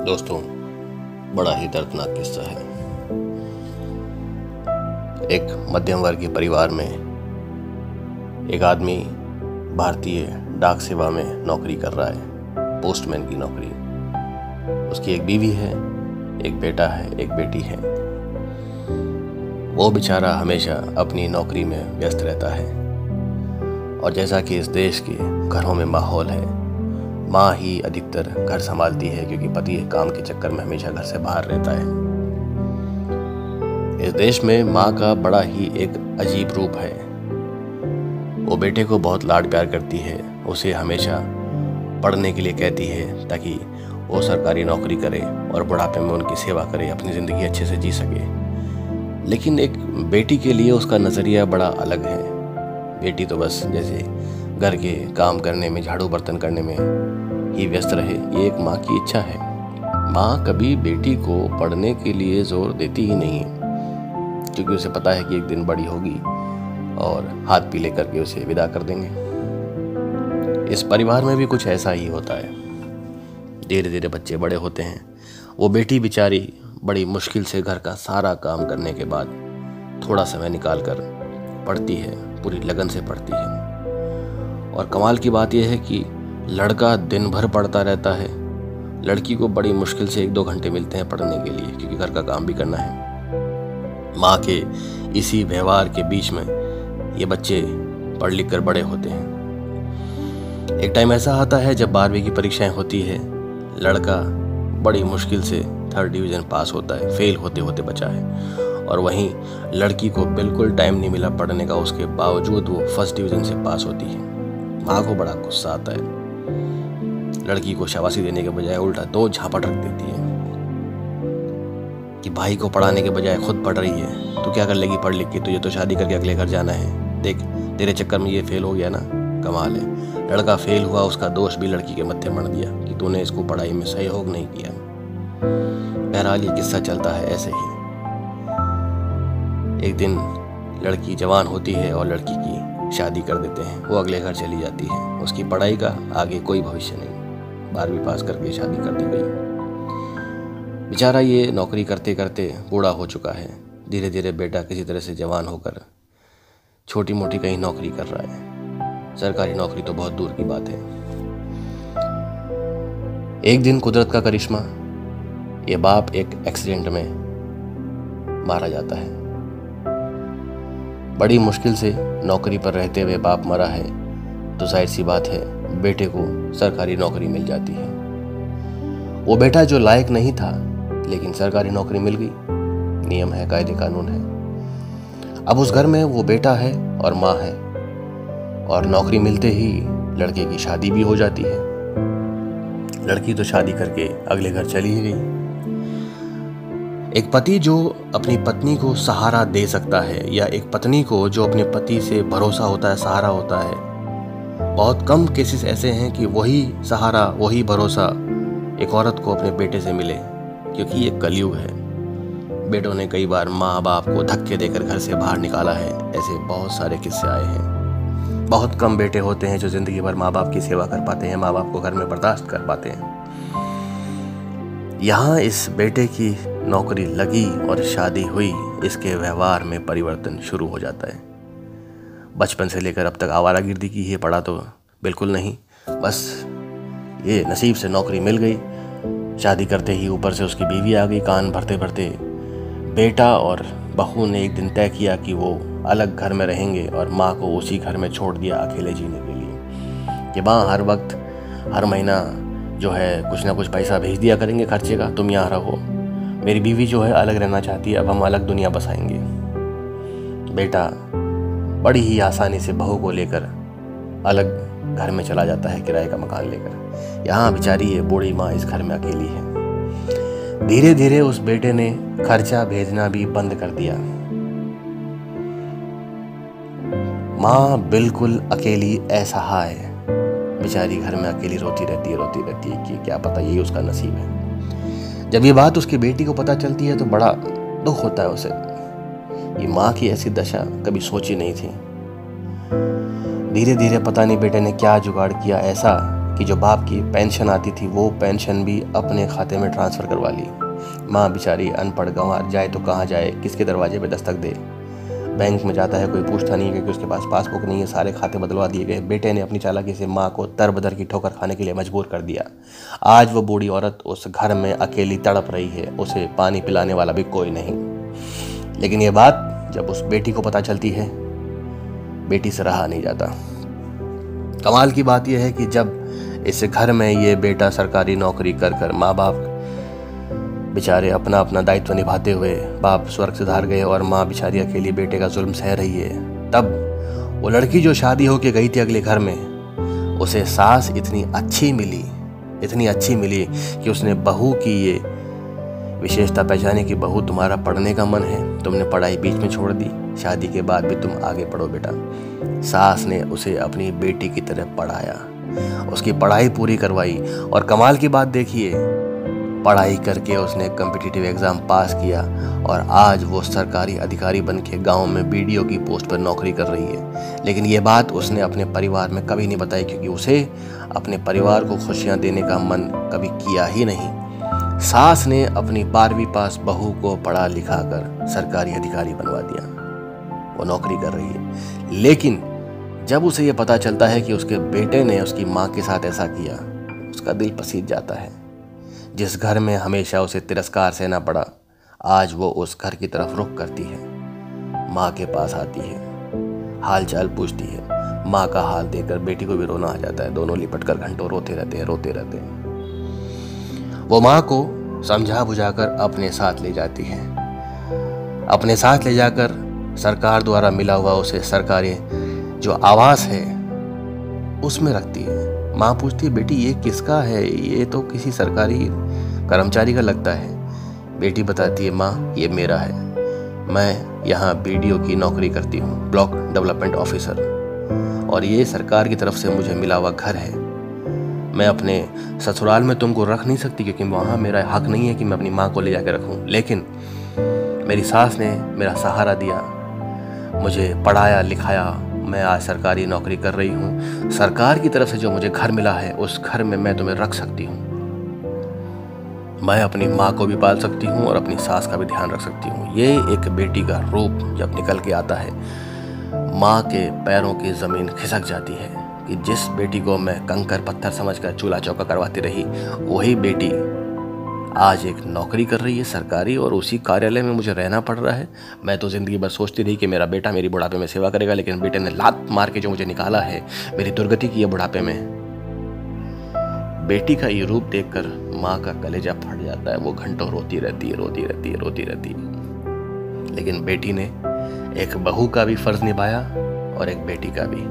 दोस्तों, बड़ा ही दर्दनाक किस्सा है। एक मध्यम वर्गीय परिवार में एक आदमी भारतीय डाक सेवा में नौकरी कर रहा है, पोस्टमैन की नौकरी। उसकी एक बीवी है, एक बेटा है, एक बेटी है। वो बेचारा हमेशा अपनी नौकरी में व्यस्त रहता है और जैसा कि इस देश के घरों में माहौल है, माँ ही अधिकतर घर संभालती है क्योंकि पति काम के चक्कर में हमेशा घर से बाहर रहता है। इस देश में माँ का बड़ा ही एक अजीब रूप है। वो बेटे को बहुत लाड प्यार करती है, उसे हमेशा पढ़ने के लिए कहती है ताकि वो सरकारी नौकरी करे और बुढ़ापे में उनकी सेवा करे, अपनी ज़िंदगी अच्छे से जी सके। लेकिन एक बेटी के लिए उसका नज़रिया बड़ा अलग है। बेटी तो बस जैसे घर के काम करने में, झाड़ू बर्तन करने में ही व्यस्त रहे, ये एक माँ की इच्छा है। माँ कभी बेटी को पढ़ने के लिए जोर देती ही नहीं, क्योंकि उसे पता है कि एक दिन बड़ी होगी और हाथ पीले करके उसे विदा कर देंगे। इस परिवार में भी कुछ ऐसा ही होता है। धीरे धीरे बच्चे बड़े होते हैं। वो बेटी बेचारी बड़ी मुश्किल से घर का सारा काम करने के बाद थोड़ा समय निकाल कर पढ़ती है, पूरी लगन से पढ़ती है। और कमाल की बात यह है कि लड़का दिन भर पढ़ता रहता है, लड़की को बड़ी मुश्किल से 1-2 घंटे मिलते हैं पढ़ने के लिए, क्योंकि घर का काम भी करना है। माँ के इसी व्यवहार के बीच में ये बच्चे पढ़ लिख कर बड़े होते हैं। एक टाइम ऐसा आता है जब 12वीं की परीक्षाएं होती है। लड़का बड़ी मुश्किल से 3rd डिवीज़न पास होता है, फेल होते होते बचा है। और वहीं लड़की को बिल्कुल टाइम नहीं मिला पढ़ने का, उसके बावजूद वो 1st डिवीज़न से पास होती है। माँ को बड़ा गुस्सा आता है। लड़की को शाबाशी देने के बजाय उल्टा 2 झापट रख देती है कि भाई को पढ़ाने के बजाय खुद पढ़ रही है, तू क्या कर लेगी पढ़ लिख के, तुझे तो शादी करके अगले घर जाना है। देख, तेरे चक्कर में ये फेल हो गया ना, कमाल है। लड़का फेल हुआ, उसका दोष भी लड़की के मत्थे मढ़ दिया कि तूने इसको पढ़ाई में सहयोग नहीं किया। बहरहाल ये किस्सा चलता है ऐसे ही। एक दिन लड़की जवान होती है और लड़की की शादी कर देते हैं। वो अगले घर चली जाती है। उसकी पढ़ाई का आगे कोई भविष्य नहीं, 12वीं पास करके शादी कर दी गई। बेचारा ये नौकरी करते करते बूढ़ा हो चुका है। धीरे धीरे बेटा किसी तरह से जवान होकर छोटी मोटी कहीं नौकरी कर रहा है। सरकारी नौकरी तो बहुत दूर की बात है। एक दिन कुदरत का करिश्मा, ये बाप एक एक्सीडेंट में मारा जाता है। बड़ी मुश्किल से नौकरी पर रहते हुए बाप मरा है, तो जाहिर सी बात है बेटे को सरकारी नौकरी मिल जाती है। वो बेटा जो लायक नहीं था, लेकिन सरकारी नौकरी मिल गई। नियम है, कायदे कानून है। अब उस घर में वो बेटा है और माँ है, और नौकरी मिलते ही लड़के की शादी भी हो जाती है। लड़की तो शादी करके अगले घर चली ही गई। एक पति जो अपनी पत्नी को सहारा दे सकता है, या एक पत्नी को जो अपने पति से भरोसा होता है, सहारा होता है, बहुत कम केसेस ऐसे हैं कि वही सहारा, वही भरोसा एक औरत को अपने बेटे से मिले, क्योंकि ये कलयुग है। बेटों ने कई बार माँ बाप को धक्के देकर घर से बाहर निकाला है। ऐसे बहुत सारे किस्से आए हैं। बहुत कम बेटे होते हैं जो जिंदगी भर माँ बाप की सेवा कर पाते हैं, माँ बाप को घर में बर्दाश्त कर पाते हैं। यहाँ इस बेटे की नौकरी लगी और शादी हुई, इसके व्यवहार में परिवर्तन शुरू हो जाता है। बचपन से लेकर अब तक आवारागर्दी की ही पड़ा तो बिल्कुल नहीं, बस ये नसीब से नौकरी मिल गई। शादी करते ही ऊपर से उसकी बीवी आ गई। कान भरते भरते बेटा और बहू ने एक दिन तय किया कि वो अलग घर में रहेंगे, और माँ को उसी घर में छोड़ दिया अकेले जीने के लिए, कि माँ हर वक्त, हर महीना जो है कुछ ना कुछ पैसा भेज दिया करेंगे खर्चे का, तुम यहाँ रहो। मेरी बीवी जो है अलग रहना चाहती है, अब हम अलग दुनिया बसाएंगे। बेटा बड़ी ही आसानी से बहू को लेकर अलग घर में चला जाता है, किराए का मकान लेकर। यहाँ बेचारी ये बूढ़ी माँ इस घर में अकेली है। धीरे धीरे उस बेटे ने खर्चा भेजना भी बंद कर दिया। माँ बिल्कुल अकेली असहाय है। बेचारी घर में अकेली रोती रहती है कि क्या पता यही उसका नसीब है। जब ये बात उसकी बेटी को पता चलती है तो बड़ा दुख होता है उसे। ये माँ की ऐसी दशा कभी सोची नहीं थी। धीरे धीरे पता नहीं बेटे ने क्या जुगाड़ किया ऐसा कि जो बाप की पेंशन आती थी वो पेंशन भी अपने खाते में ट्रांसफ़र करवा ली। माँ बेचारी अनपढ़ गंवार, जाए तो कहाँ जाए, किसके दरवाजे पे दस्तक दे। बैंक में जाता है, कोई पूछता नहीं है क्योंकि उसके पास पासबुक नहीं है, सारे खाते बदलवा दिए गए। बेटे ने अपनी चालाकी से माँ को दर बदर की ठोकर खाने के लिए मजबूर कर दिया। आज वो बूढ़ी औरत उस घर में अकेली तड़प रही है, उसे पानी पिलाने वाला भी कोई नहीं। लेकिन ये बात जब उस बेटी को पता चलती है, बेटी से रहा नहीं जाता। कमाल की बात यह है कि जब इस घर में ये बेटा सरकारी नौकरी कर माँ बाप बेचारे अपना अपना दायित्व निभाते हुए बाप स्वर्ग सिधार गए और माँ बेचारी अकेली बेटे का जुल्म सह रही है, तब वो लड़की जो शादी होके गई थी अगले घर में, उसे सास इतनी अच्छी मिली कि उसने बहू की ये विशेषता पहचाने कि बहू तुम्हारा पढ़ने का मन है, तुमने पढ़ाई बीच में छोड़ दी, शादी के बाद भी तुम आगे पढ़ो बेटा। सास ने उसे अपनी बेटी की तरह पढ़ाया, उसकी पढ़ाई पूरी करवाई और कमाल की बात देखिए, पढ़ाई करके उसने कॉम्पिटिटिव एग्ज़ाम पास किया और आज वो सरकारी अधिकारी बन के गाँव में बीडीओ की पोस्ट पर नौकरी कर रही है। लेकिन ये बात उसने अपने परिवार में कभी नहीं बताई क्योंकि उसे अपने परिवार को खुशियाँ देने का मन कभी किया ही नहीं। सास ने अपनी 12वीं पास बहू को पढ़ा लिखा कर सरकारी अधिकारी बनवा दिया, वो नौकरी कर रही है। लेकिन जब उसे ये पता चलता है कि उसके बेटे ने उसकी माँ के साथ ऐसा किया, उसका दिल पसीज जाता है। जिस घर में हमेशा उसे तिरस्कार सहना पड़ा, आज वो उस घर की तरफ रुख करती है, माँ के पास आती है, हाल चाल पूछती है। माँ का हाल देखकर बेटी को भी रोना आ जाता है, दोनों लिपट कर घंटों रोते रहते हैं। वो माँ को समझा बुझाकर अपने साथ ले जाती है, अपने साथ ले जाकर सरकार द्वारा मिला हुआ उसे सरकारी जो आवास है उसमें रखती है। माँ पूछती है, बेटी ये किसका है? ये तो किसी सरकारी कर्मचारी का लगता है। बेटी बताती है, माँ ये मेरा है, मैं यहाँ बीडीओ की नौकरी करती हूँ, ब्लॉक डेवलपमेंट ऑफिसर, और ये सरकार की तरफ से मुझे मिला हुआ घर है। मैं अपने ससुराल में तुमको रख नहीं सकती क्योंकि वहाँ मेरा हक नहीं है कि मैं अपनी माँ को ले जाकर रखूँ, लेकिन मेरी सास ने मेरा सहारा दिया, मुझे पढ़ाया लिखाया, मैं आज सरकारी नौकरी कर रही हूँ। सरकार की तरफ से जो मुझे घर मिला है उस घर में मैं तुम्हें रख सकती हूँ, मैं अपनी माँ को भी पाल सकती हूँ और अपनी सास का भी ध्यान रख सकती हूँ। ये एक बेटी का रूप जब निकल के आता है, माँ के पैरों की ज़मीन खिसक जाती है कि जिस बेटी को मैं कंकर पत्थर समझकर चूल्हा चौका करवाती रही, वही बेटी आज एक नौकरी कर रही है सरकारी और उसी कार्यालय में मुझे रहना पड़ रहा है। मैं तो ज़िंदगी भर सोचती रही कि मेरा बेटा मेरी बुढ़ापे में सेवा करेगा, लेकिन बेटे ने लात मार के जो मुझे निकाला है, मेरी दुर्गति की है बुढ़ापे में। बेटी का ये रूप देखकर माँ का कलेजा फट जाता है, वो घंटों रोती रहती है। लेकिन बेटी ने एक बहू का भी फर्ज निभाया और एक बेटी का भी।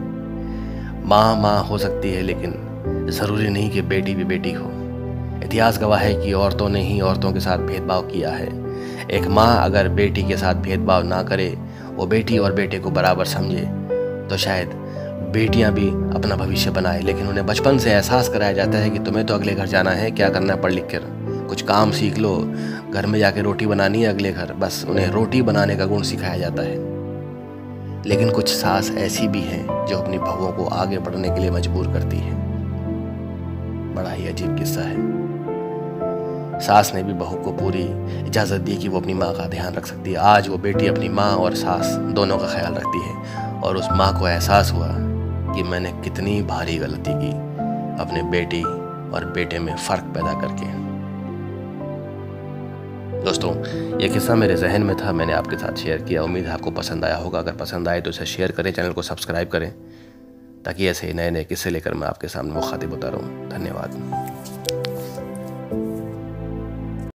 माँ हो सकती है, लेकिन ज़रूरी नहीं कि बेटी भी बेटी हो। इतिहास गवाह है कि औरतों ने ही औरतों के साथ भेदभाव किया है। एक माँ अगर बेटी के साथ भेदभाव ना करे, वो बेटी और बेटे को बराबर समझे, तो शायद बेटियां भी अपना भविष्य बनाए। लेकिन उन्हें बचपन से एहसास कराया जाता है कि तुम्हें तो अगले घर जाना है, क्या करना है पढ़ लिख कर, कुछ काम सीख लो, घर में जाके रोटी बनानी है अगले घर, बस उन्हें रोटी बनाने का गुण सिखाया जाता है। लेकिन कुछ सास ऐसी भी हैं जो अपनी बहुओं को आगे बढ़ने के लिए मजबूर करती है। बड़ा ही अजीब किस्सा है। सास ने भी बहू को पूरी इजाज़त दी कि वो अपनी माँ का ध्यान रख सकती है। आज वो बेटी अपनी माँ और सास दोनों का ख्याल रखती है और उस माँ को एहसास हुआ कि मैंने कितनी भारी गलती की अपने बेटी और बेटे में फ़र्क पैदा करके। दोस्तों, ये किस्सा मेरे जहन में था, मैंने आपके साथ शेयर किया। उम्मीद है आपको पसंद आया होगा। अगर पसंद आए तो इसे शेयर करें, चैनल को सब्सक्राइब करें, ताकि ऐसे नए नए किस्से लेकर मैं आपके सामने मुखातिब होता रहूँ। धन्यवाद।